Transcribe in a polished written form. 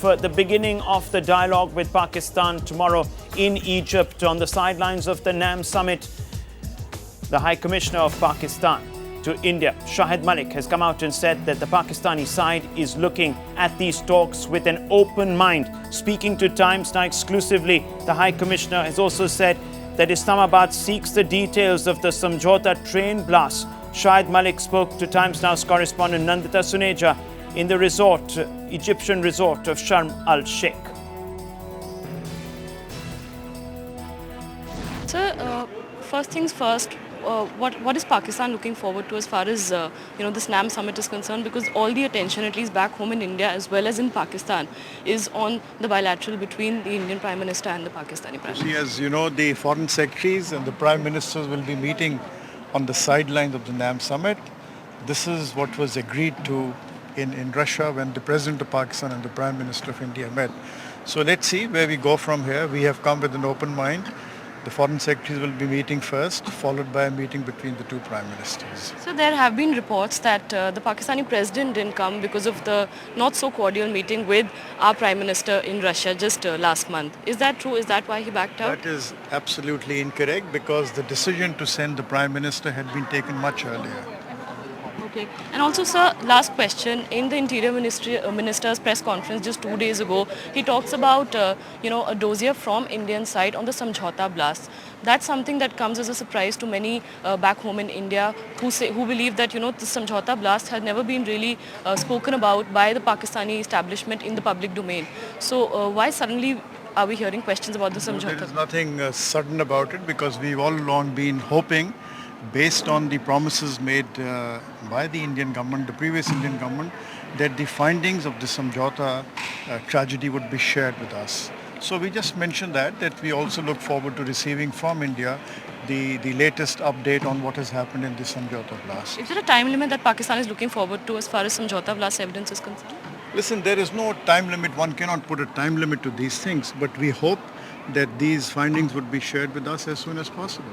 the beginning of the dialogue with Pakistan tomorrow in Egypt. On the sidelines of the NAM summit, the High Commissioner of Pakistan to India, Shahid Malik, has come out and said that the Pakistani side is looking at these talks with an open mind. Speaking to Times Now exclusively, the High Commissioner has also said that Islamabad seeks the details of the Samjhauta train blast. Shahid Malik spoke to Times Now's correspondent Nandita Suneja in the Egyptian resort of Sharm el-Sheikh. Sir, first things first, what is Pakistan looking forward to as far as this NAM summit is concerned? Because all the attention, at least back home in India as well as in Pakistan, is on the bilateral between the Indian Prime Minister and the Pakistani Prime Minister. As you know, the foreign secretaries and the Prime Ministers will be meeting on the sidelines of the NAM summit. This is what was agreed to in Russia when the President of Pakistan and the Prime Minister of India met. So let's see where we go from here. We have come with an open mind. The foreign secretaries will be meeting first, followed by a meeting between the two prime ministers. So there have been reports that the Pakistani president didn't come because of the not so cordial meeting with our Prime Minister in Russia just last month. Is that true? Is that why he backed out? That is absolutely incorrect because the decision to send the Prime Minister had been taken much earlier. Okay. And also, sir, last question. In the Interior Minister's press conference just 2 days ago, he talks about, a dossier from Indian side on the Samjhauta blast. That's something that comes as a surprise to many back home in India who believe that, the Samjhauta blast had never been really spoken about by the Pakistani establishment in the public domain. So why suddenly are we hearing questions about the Samjhauta? There is nothing sudden about it because we've all along been hoping, based on the promises made by the Indian government, the previous Indian government, that the findings of the Samjhauta tragedy would be shared with us. So we just mentioned that we also look forward to receiving from India the latest update on what has happened in the Samjhauta blast. Is there a time limit that Pakistan is looking forward to as far as Samjhauta blast evidence is concerned? Listen, there is no time limit. One cannot put a time limit to these things, but we hope that these findings would be shared with us as soon as possible.